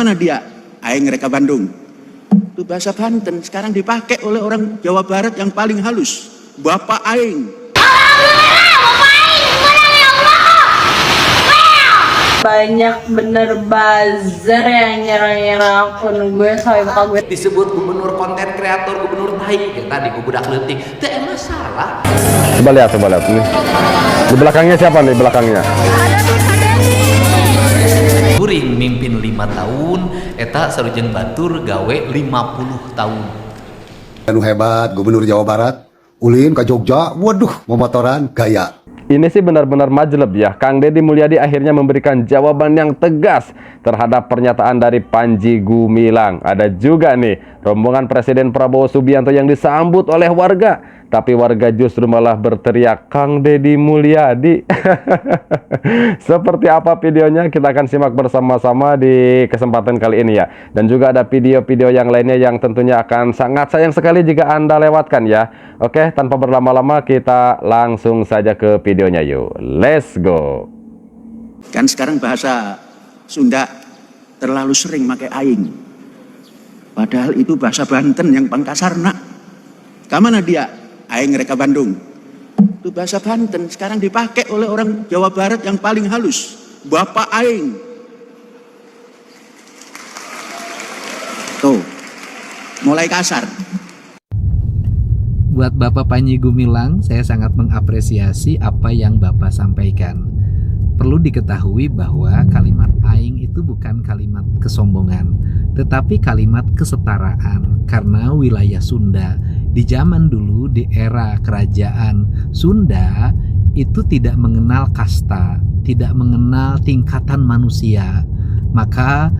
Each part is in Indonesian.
Mana dia? Aing reka Bandung. Itu bahasa Banten sekarang dipakai oleh orang Jawa Barat yang paling halus. Bapak Aing. Banyak bener buzzer yang nyerang akun gue sampai muka gue disebut gubernur konten kreator, gubernur tai ya tadi gue budak leutik teu masalah. Coba lihat nih. Di belakangnya siapa nih belakangnya? Kuring mimpin 5 tahun eta Sarujeng Batur gawe 50 tahun. Anu hebat gubernur Jawa Barat ulin ke Jogja, waduh memotoran gaya. Ini sih benar-benar majleb ya. Kang Deddy Mulyadi akhirnya memberikan jawaban yang tegas terhadap pernyataan dari Panji Gumilang. Ada juga nih rombongan Presiden Prabowo Subianto yang disambut oleh warga. Tapi warga justru malah berteriak, Kang Deddy Mulyadi. Seperti apa videonya? Kita akan simak bersama-sama di kesempatan kali ini ya. Dan juga ada video-video yang lainnya yang tentunya akan sangat sayang sekali jika Anda lewatkan ya. Oke, tanpa berlama-lama kita langsung saja ke videonya yuk. Let's go. Kan sekarang bahasa Sunda terlalu sering pakai aing. Padahal itu bahasa Banten yang pangkasarna. Kamana dia? Aing reka Bandung. Itu bahasa Banten sekarang dipakai oleh orang Jawa Barat yang paling halus. Bapak Aing. Tuh, mulai kasar. Buat Bapak Panji Gumilang, saya sangat mengapresiasi apa yang Bapak sampaikan. Perlu diketahui bahwa kalimat aing itu bukan kalimat kesombongan, tetapi kalimat kesetaraan. Karena wilayah Sunda di zaman dulu, di era kerajaan Sunda, itu tidak mengenal kasta, tidak mengenal tingkatan manusia. Maka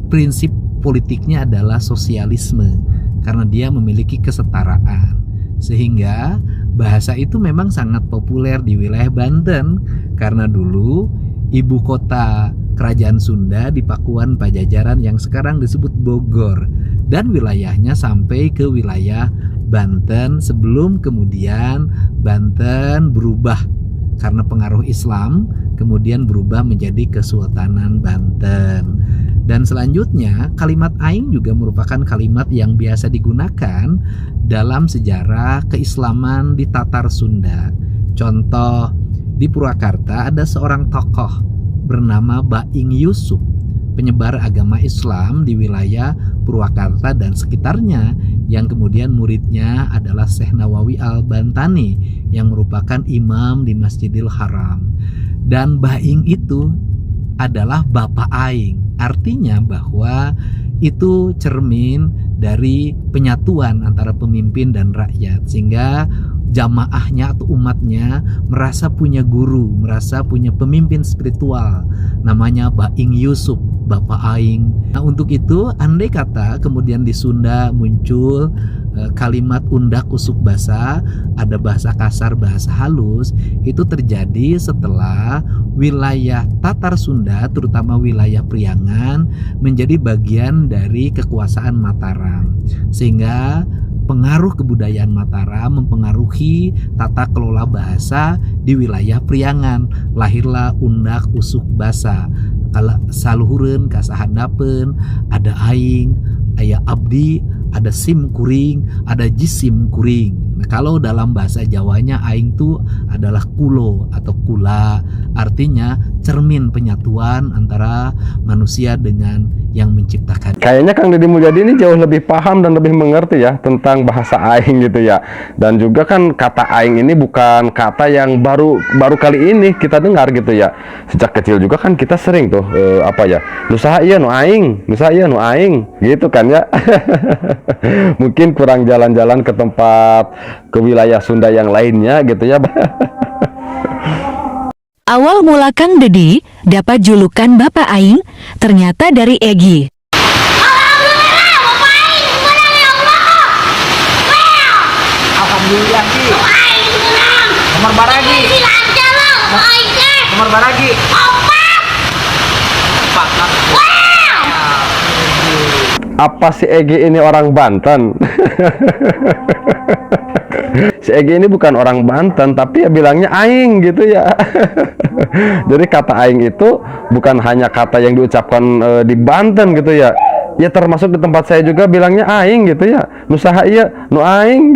prinsip politiknya adalah sosialisme, karena dia memiliki kesetaraan. Sehingga bahasa itu memang sangat populer di wilayah Banten, karena dulu ibu kota kerajaan Sunda di Pakuan Pajajaran yang sekarang disebut Bogor, dan wilayahnya sampai ke wilayah Banten sebelum kemudian Banten berubah karena pengaruh Islam, kemudian berubah menjadi Kesultanan Banten. Dan selanjutnya kalimat aing juga merupakan kalimat yang biasa digunakan dalam sejarah keislaman di Tatar Sunda. Contoh, di Purwakarta ada seorang tokoh bernama Baing Yusuf, penyebar agama Islam di wilayah Purwakarta dan sekitarnya, yang kemudian muridnya adalah Syekh Nawawi Al-Bantani yang merupakan imam di Masjidil Haram. Dan Baing itu adalah Bapak Aing, artinya bahwa itu cermin dari penyatuan antara pemimpin dan rakyat, sehingga jamaahnya atau umatnya merasa punya guru, merasa punya pemimpin spiritual namanya Baing Yusuf, Bapak Aing. Nah, untuk itu andai kata kemudian di Sunda muncul kalimat undak usuk basa, ada bahasa kasar, bahasa halus, itu terjadi setelah wilayah Tatar Sunda, terutama wilayah Priangan, menjadi bagian dari kekuasaan Mataram, sehingga pengaruh kebudayaan Mataram mempengaruhi tata kelola bahasa di wilayah Priangan. Lahirlah undak usuk basa. Kalau saluhureun kasahandapeun ada aing, aya abdi, ada sim kuring, ada jisim kuring. Nah, kalau dalam bahasa Jawanya aing itu adalah kulo atau kula, artinya cermin penyatuan antara manusia dengan yang menciptakan. Kayaknya Kang Deddy Mulyadi ini jauh lebih paham dan lebih mengerti ya tentang bahasa aing gitu ya. Dan juga kan kata aing ini bukan kata yang baru kali ini kita dengar gitu ya. Sejak kecil juga kan kita sering tuh nusaha ieu nu aing, nusaha ieu nu aing gitu kan ya. Mungkin kurang jalan-jalan ke tempat, ke wilayah Sunda yang lainnya gitu ya. Awal mula Kang Deddy dapat julukan Bapak Aing ternyata dari Egi. Alhamdulillah Ki. Nomor baragi. Nomor baragi. Apa si Egi ini orang Banten? Si Egi ini bukan orang Banten, tapi ya bilangnya aing gitu ya. Jadi kata aing itu bukan hanya kata yang diucapkan di Banten gitu ya. Ya termasuk di tempat saya juga bilangnya aing gitu ya. Nusaha iya, nu aing.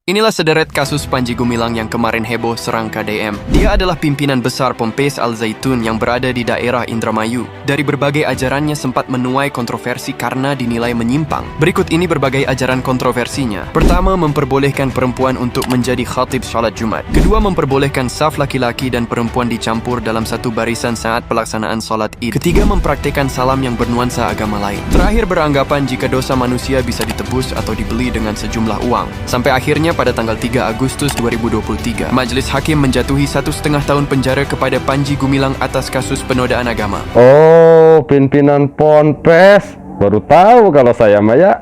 Inilah sederet kasus Panji Gumilang yang kemarin heboh serang KDM. Dia adalah pimpinan besar Ponpes Al Zaitun yang berada di daerah Indramayu. Dari berbagai ajarannya sempat menuai kontroversi karena dinilai menyimpang. Berikut ini berbagai ajaran kontroversinya. Pertama, memperbolehkan perempuan untuk menjadi khatib sholat Jumat. Kedua, memperbolehkan saf laki-laki dan perempuan dicampur dalam satu barisan saat pelaksanaan sholat Id. Ketiga, mempraktikkan salam yang bernuansa agama lain. Terakhir, beranggapan jika dosa manusia bisa ditebus atau dibeli dengan sejumlah uang. Sampai akhirnya pada tanggal 3 Agustus 2023, Majelis Hakim menjatuhi 1,5 tahun penjara kepada Panji Gumilang atas kasus penodaan agama. Oh, pimpinan Ponpes. Baru tahu kalau saya mah ya.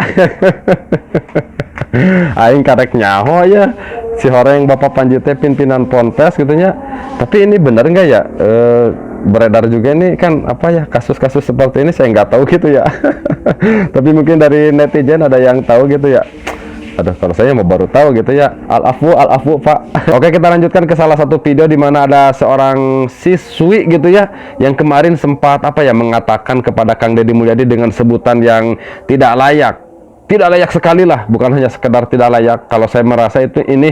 Aing karek nyaho ya. Si orang yang Bapak Panji teh pimpinan Ponpes gitunya. Tapi ini benar nggak ya? Beredar juga ini kan apa ya, kasus-kasus seperti ini saya nggak tahu gitu ya. Tapi mungkin dari netizen ada yang tahu gitu ya. Aduh, kalau saya mau baru tahu gitu ya. Al-afu, Pak. Oke, kita lanjutkan ke salah satu video di mana ada seorang siswi gitu ya, yang kemarin sempat apa ya, mengatakan kepada Kang Deddy Mulyadi dengan sebutan yang tidak layak. Tidak layak sekali lah, bukan hanya sekedar tidak layak. Kalau saya merasa ini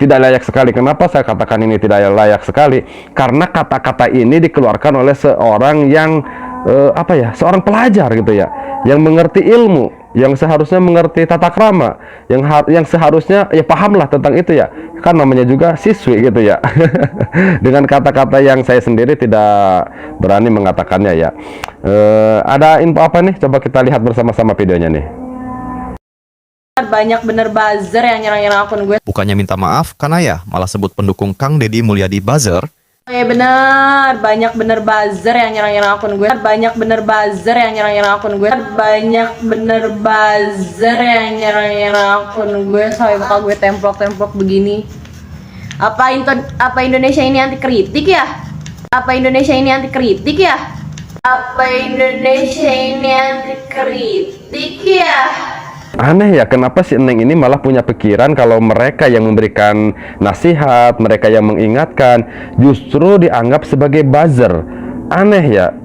tidak layak sekali. Kenapa saya katakan ini tidak layak sekali? Karena kata-kata ini dikeluarkan oleh seorang yang seorang pelajar gitu ya, yang mengerti ilmu, yang seharusnya mengerti tata krama, yang seharusnya ya pahamlah tentang itu ya, kan namanya juga siswi gitu ya. Dengan kata-kata yang saya sendiri tidak berani mengatakannya ya. Ada info apa nih? Coba kita lihat bersama-sama videonya nih. Banyak bener buzzer yang nyerang-nyerang akun gue. Bukannya minta maaf, karena ya malah sebut pendukung Kang Deddy Mulyadi buzzer. Bener, banyak bener buzzer yang nyerang-nyerang akun gue. Banyak bener buzzer yang nyerang-nyerang akun gue. Banyak bener buzzer yang nyerang-nyerang akun gue. Sampai bakal gue templok-templok begini. Apa Indonesia ini anti kritik ya? Apa Indonesia ini anti kritik ya? Apa Indonesia ini anti kritik ya? Aneh ya, kenapa si Neng ini malah punya pikiran kalau mereka yang memberikan nasihat, mereka yang mengingatkan, justru dianggap sebagai buzzer. Aneh ya.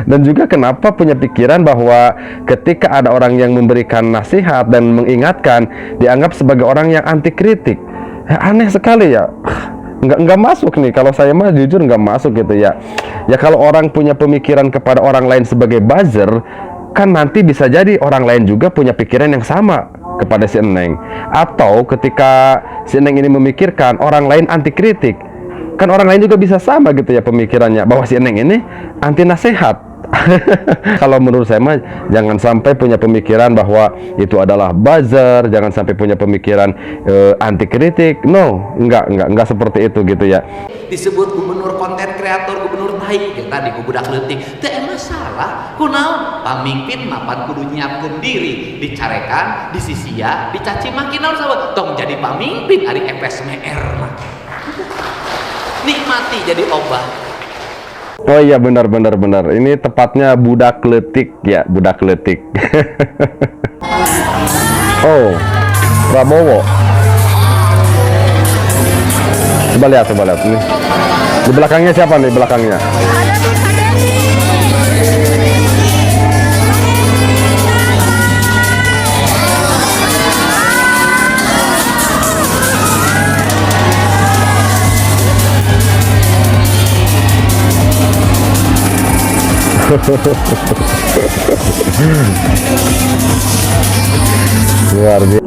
Dan juga kenapa punya pikiran bahwa ketika ada orang yang memberikan nasihat dan mengingatkan, dianggap sebagai orang yang anti kritik. Aneh sekali ya. Nggak masuk nih, kalau saya mah jujur nggak masuk gitu ya. Ya kalau orang punya pemikiran kepada orang lain sebagai buzzer, kan nanti bisa jadi orang lain juga punya pikiran yang sama kepada si Neng. Atau ketika si Neng ini memikirkan orang lain anti kritik, kan orang lain juga bisa sama gitu ya pemikirannya, bahwa si Neng ini anti nasihat. Kalau menurut saya mah jangan sampai punya pemikiran bahwa itu adalah buzzer, jangan sampai punya pemikiran anti kritik. No, enggak seperti itu gitu ya. Disebut gubernur konten kreator, gubernur naik ya tadi budak leutik teu masalah kunaon pamimpin mapan kudu nyiapkeun diri, dicarekan, disisia, dicaci maki naon sabab tong jadi pamimpin ari FSMR mah. Nikmati jadi obat. Oh iya, benar. Ini tepatnya budak letik ya, budak letik. Oh, Prabowo. Coba lihat ini. Di belakangnya siapa nih belakangnya?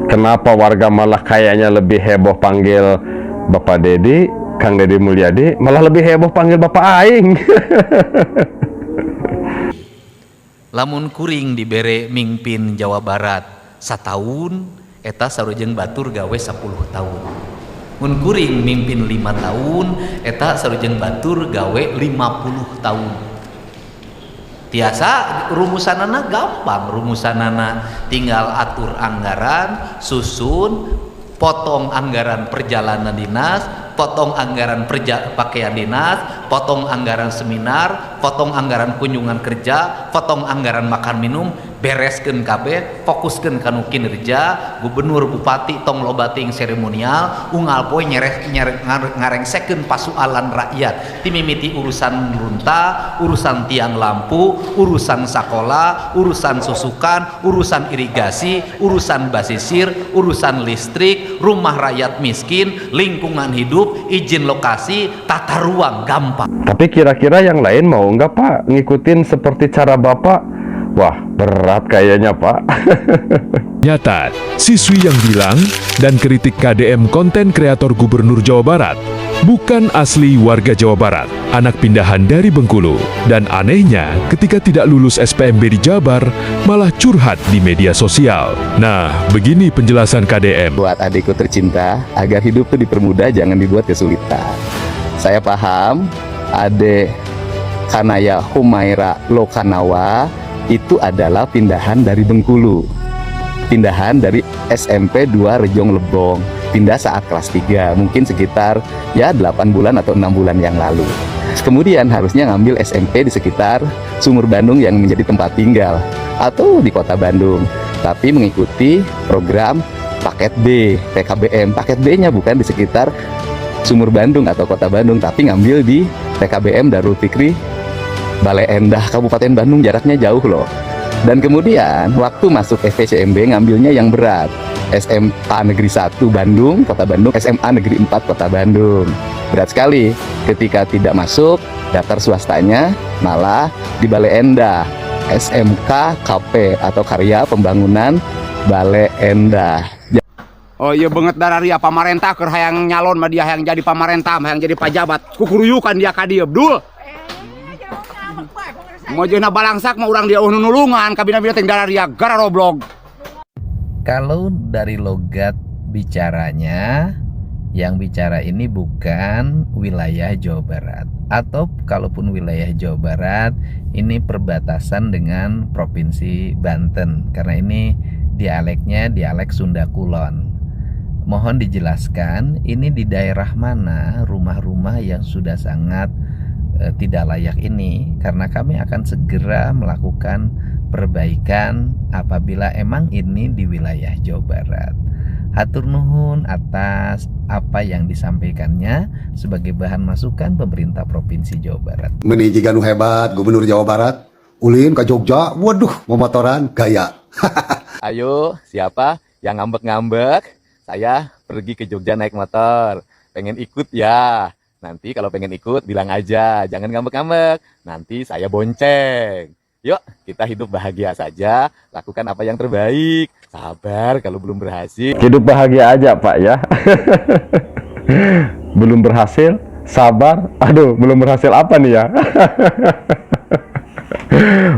Kenapa warga malah kayaknya lebih heboh panggil Bapak Deddy, Kang Deddy Mulyadi, malah lebih heboh panggil Bapak Aing? Lamun kuring dibere mimpin Jawa Barat satahun, eta sarujeng batur gawe 10 tahun. Mun kuring mimpin 5 tahun, eta sarujeng batur gawe 50 tahun. Tiasa rumusanana gampang, rumusanana tinggal atur anggaran, susun, potong anggaran perjalanan dinas, potong anggaran pakaian dinas, potong anggaran seminar, potong anggaran kunjungan kerja, potong anggaran makan minum, bereskeun kabeh, fokuskeun kanu kinerja. Gubernur bupati tong loba ting seremonial, unggal poe ngarengsekeun pasualan rakyat, timimiti urusan lunta, urusan tiang lampu, urusan sekolah, urusan susukan, urusan irigasi, urusan basisir, urusan listrik, rumah rakyat miskin, lingkungan hidup, izin lokasi, tata ruang gampang. Tapi kira-kira yang lain mau nggak Pak ngikutin seperti cara Bapak? Wah, berat kayaknya Pak. Nyata, siswi yang bilang dan kritik KDM konten kreator Gubernur Jawa Barat bukan asli warga Jawa Barat, anak pindahan dari Bengkulu. Dan anehnya, ketika tidak lulus SPMB di Jabar, malah curhat di media sosial. Nah, begini penjelasan KDM. Buat adikku tercinta, agar hidup itu dipermudah, jangan dibuat kesulitan. Saya paham, adek Kanaya Humaira Lokanawa itu adalah pindahan dari Bengkulu. Pindahan dari SMP 2 Rejong Lebong. Pindah saat kelas 3, mungkin sekitar 8 bulan atau 6 bulan yang lalu. Kemudian harusnya ngambil SMP di sekitar Sumur Bandung yang menjadi tempat tinggal, atau di kota Bandung. Tapi mengikuti program paket B, PKBM. Paket B-nya bukan di sekitar Sumur Bandung atau kota Bandung, tapi ngambil di PKBM Darul Fikri Bale Endah, Kabupaten Bandung, jaraknya jauh loh. Dan kemudian waktu masuk FVCMB ngambilnya yang berat, SMA Negeri 1 Bandung, Kota Bandung, SMA Negeri 4 Kota Bandung. Berat sekali. Ketika tidak masuk, daftar swastanya malah di Bale Endah, SMK KP atau Karya Pembangunan Bale Endah. Oh iya banget dararia pamarentah keur hayang nyalon mah dia hayang jadi pamarentah, hayang jadi pejabat. Kukuruyukan dia ka dieu, Abdul. Mau jeung balangsak mah urang dia nulungan kabina-bina teh dararia gara roblog. Kalau dari logat bicaranya, yang bicara ini bukan wilayah Jawa Barat. Atau kalaupun wilayah Jawa Barat, ini perbatasan dengan Provinsi Banten. Karena ini dialeknya dialek Sunda Kulon. Mohon dijelaskan, ini di daerah mana rumah-rumah yang sudah sangat tidak layak ini, karena kami akan segera melakukan perbaikan apabila emang ini di wilayah Jawa Barat. Hatur nuhun atas apa yang disampaikannya sebagai bahan masukan pemerintah Provinsi Jawa Barat. Meniji ganu hebat Gubernur Jawa Barat, ulin ke Jogja, waduh, memotoran gaya. Ayo, siapa yang ngambek-ngambek? Saya pergi ke Jogja naik motor. Pengen ikut ya? Nanti kalau pengen ikut bilang aja, jangan ngambek-ngambek. Nanti saya bonceng. Yuk, kita hidup bahagia saja, lakukan apa yang terbaik. Sabar kalau belum berhasil. Hidup bahagia aja Pak ya. Belum berhasil, sabar. Aduh, belum berhasil apa nih ya?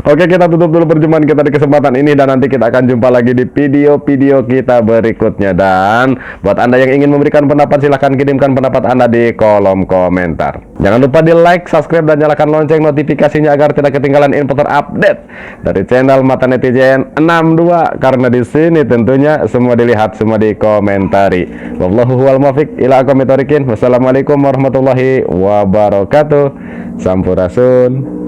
Oke, kita tutup dulu perjumpaan kita di kesempatan ini, dan nanti kita akan jumpa lagi di video-video kita berikutnya. Dan buat Anda yang ingin memberikan pendapat, silahkan kirimkan pendapat Anda di kolom komentar. Jangan lupa di like, subscribe, dan nyalakan lonceng notifikasinya agar tidak ketinggalan info terupdate dari channel Mata Netizen 62, karena di sini tentunya semua dilihat, semua dikomentari. Wallahu huwal muwaffiq ila aqwamit thoriqin. Wassalamualaikum warahmatullahi wabarakatuh. Sampurasun.